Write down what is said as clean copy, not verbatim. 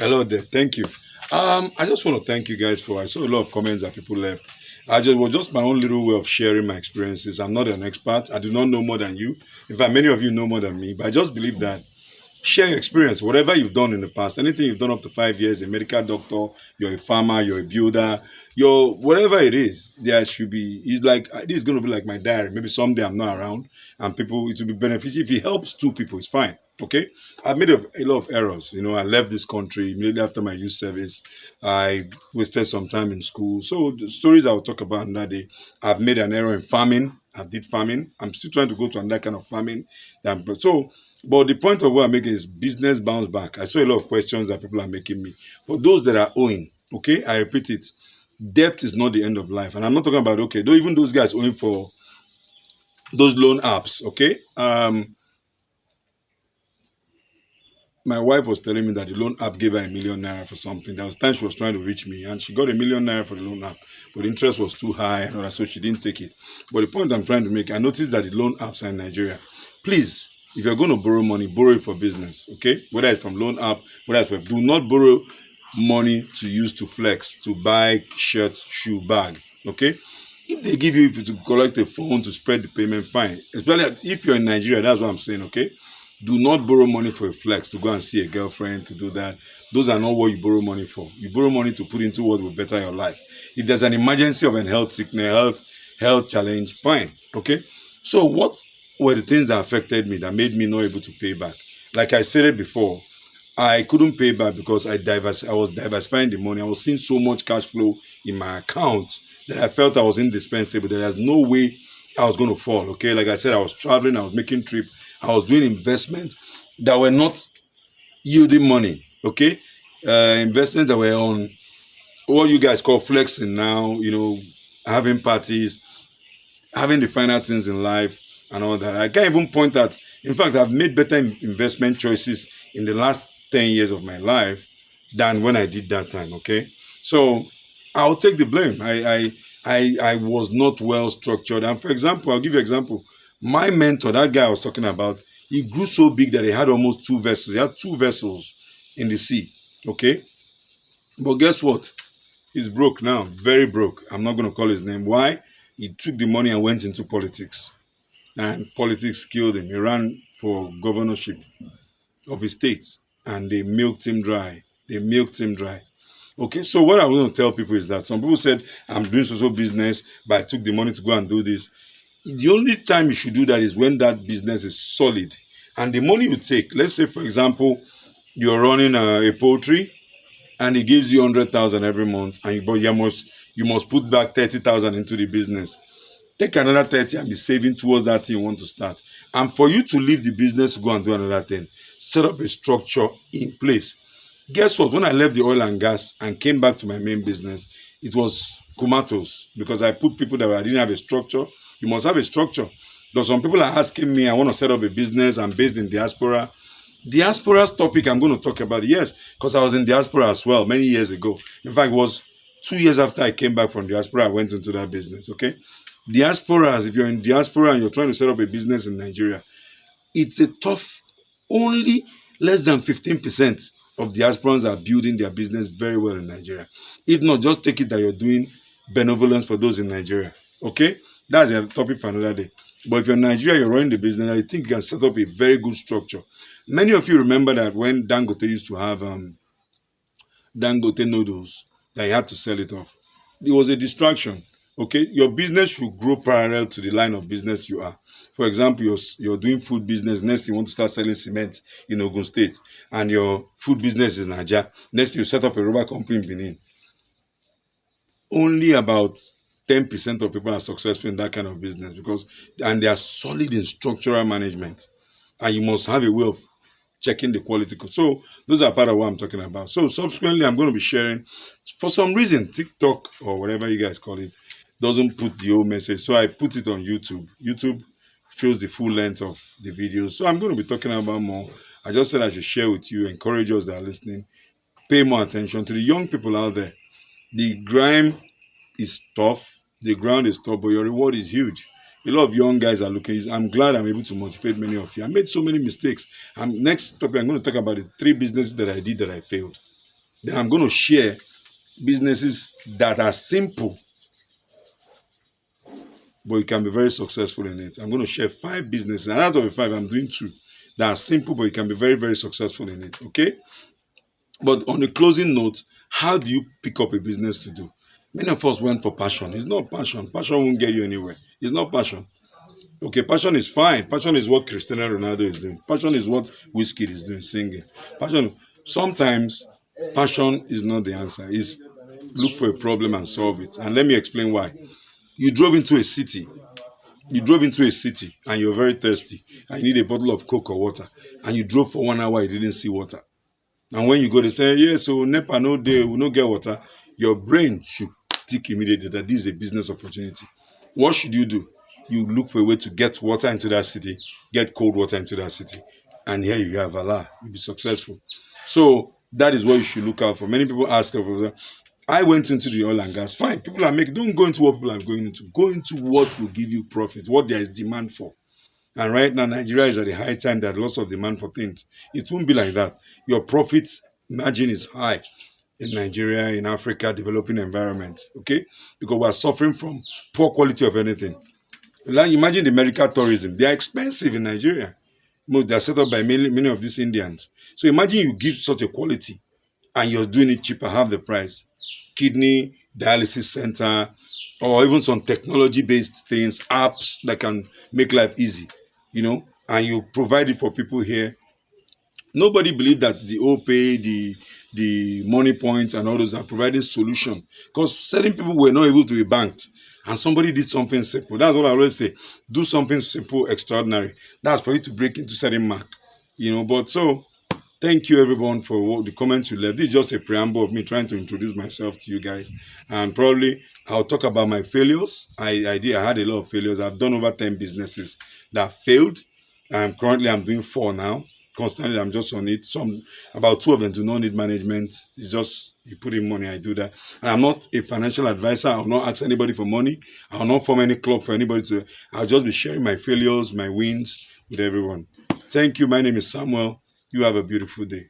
Hello there. Thank you. I just want to thank you guys for. I saw a lot of comments that people left. I just was just my own little way of sharing my experiences. I'm not an expert. I do not know more than you. In fact, many of you know more than me. But I just believe that share your experience, whatever you've done in the past, anything you've done up to 5 years, a medical doctor, you're a farmer, you're a builder, you're whatever it is, there should be. It's like this is going to be like my diary. Maybe someday I'm not around, and people it will be beneficial if it helps two people. It's fine. Okay, I've made a lot of errors. I left this country immediately after my youth service. I wasted some time in school. So the stories I'll talk about another day. I've made an error in farming. I did farming. I'm still trying to go to another kind of farming. So but the point of what I'm making is business bounce back. I saw a lot of questions that people are making me. For those that are owing, okay, I repeat it, debt is not the end of life. And I'm not talking about, okay, though even those guys owing for those loan apps, okay? My wife was telling me that the loan app gave her ₦1 million for something. There was time she was trying to reach me and she got ₦1 million for the loan app, but the interest was too high and all that, so she didn't take it. But the point I'm trying to make, I noticed that the loan apps are in Nigeria. Please, if you're going to borrow money, borrow it for business, okay? Whether it's from loan app, whether it's from, do not borrow money to use to flex, to buy shirt, shoe, bag, okay? If they give you to collect a phone to spread the payment, fine. Especially if you're in Nigeria, that's what I'm saying, okay? Do not borrow money for a flex, to go and see a girlfriend, to do that. Those are not what you borrow money for. You borrow money to put into what will better your life. If there's an emergency of a health sickness, health challenge, fine. Okay. So what were the things that affected me that made me not able to pay back? Like I said it before, I couldn't pay back because I was diversifying the money. I was seeing so much cash flow in my account that I felt I was indispensable. That there's no way I was going to fall. Okay, like I said, I was traveling, I was making trips, I was doing investments that were not yielding money. Okay, investments that were on what you guys call flexing now. Having parties, having the finer things in life and all that. I can't even point at. In fact, I've made better investment choices in the last 10 years of my life than when I did that time. Okay, so I'll take the blame. I was not well structured. And for example, I'll give you an example. My mentor, that guy I was talking about, he grew so big that he had almost two vessels. He had two vessels in the sea. Okay, but guess what? He's broke now, very broke. I'm not going to call his name. Why? He took the money and went into politics, and politics killed him. He ran for governorship of his state, and they milked him dry. They milked him dry. Okay, so what I want to tell people is that some people said, I'm doing social business, but I took the money to go and do this. The only time you should do that is when that business is solid. And the money you take, let's say, for example, you're running a poultry and it gives you 100,000 every month, but you must put back 30,000 into the business. Take another 30 and be saving towards that thing you want to start. And for you to leave the business to go and do another thing, set up a structure in place. Guess what? When I left the oil and gas and came back to my main business, it was comatose because I put people that I didn't have a structure. You must have a structure. Because some people are asking me, I want to set up a business. I'm based in diaspora. Diaspora's topic I'm going to talk about, yes, because I was in diaspora as well many years ago. In fact, it was 2 years after I came back from diaspora, I went into that business. Okay. Diasporas, if you're in diaspora and you're trying to set up a business in Nigeria, it's a tough, only less than 15% of diasporans are building their business very well in Nigeria. If not, just take it that you're doing benevolence for those in Nigeria. Okay? That's a topic for another day. But if you're in Nigeria, you're running the business, I think you can set up a very good structure. Many of you remember that when Dangote used to have Dangote noodles, that he had to sell it off. It was a distraction. Okay, your business should grow parallel to the line of business you are. For example, you're doing food business. Next, you want to start selling cement in Ogun State, and your food business is Nigeria. Next, you set up a rubber company in Benin. Only about 10% of people are successful in that kind of business and they are solid in structural management. And you must have a way of checking the quality. So those are part of what I'm talking about. So subsequently, I'm going to be sharing. For some reason, TikTok or whatever you guys call it doesn't put the whole message. So I put it on YouTube. YouTube shows the full length of the video. So I'm going to be talking about more. I just said I should share with you, encourage us that are listening, pay more attention to the young people out there. The grime is tough. The ground is tough, but your reward is huge. A lot of young guys are looking. I'm glad I'm able to motivate many of you. I made so many mistakes. Next topic, I'm going to talk about the 3 businesses that I did that I failed. Then I'm going to share businesses that are simple, but you can be very successful in it. I'm going to share 5 businesses, and out of the 5, I'm doing 2 that are simple, but you can be very, very successful in it. Okay. But on a closing note, how do you pick up a business to do? Many of us went for passion. It's not passion. Passion won't get you anywhere. It's not passion. Okay, passion is fine. Passion is what Cristiano Ronaldo is doing. Passion is what Whiskey is doing, singing. Passion. Sometimes passion is not the answer. It's look for a problem and solve it. And let me explain why. You drove into a city. You drove into a city and you're very thirsty and you need a bottle of Coke or water. And you drove for 1 hour, you didn't see water. And when you go, they say, yeah, so NEPA no day, we no get water. Your brain should think immediately that this is a business opportunity. What should you do? You look for a way to get water into that city, get cold water into that city. And here you have Allah. You'll be successful. So that is what you should look out for. Many people ask, I went into the oil and gas. Fine, people are making, don't go into what people are going into. Go into what will give you profit, what there is demand for. And right now, Nigeria is at a high time that lots of demand for things. It won't be like that. Your profit margin is high in Nigeria, in Africa, developing environments, okay? Because we're suffering from poor quality of anything. Like imagine the medical tourism. They are expensive in Nigeria. They are set up by many of these Indians. So imagine you give such a quality and you're doing it cheaper, half the price. Kidney dialysis center, or even some technology-based things, apps that can make life easy, and you provide it for people here. Nobody believed that the OPay, the money points and all those are providing solution, because certain people were not able to be banked and somebody did something simple. That's what I always say. Do something simple, extraordinary. That's for you to break into certain mark. But so thank you everyone for the comments you left. This is just a preamble of me trying to introduce myself to you guys. And probably I'll talk about my failures. I had a lot of failures. I've done over 10 businesses that failed. Currently I'm doing 4 now. Constantly I'm just on it. About 2 of them do not need management. It's just you put in money, I do that. And I'm not a financial advisor. I'll not ask anybody for money. I'll not form any club for anybody to. I'll just be sharing my failures, my wins with everyone. Thank you. My name is Samuel. You have a beautiful day.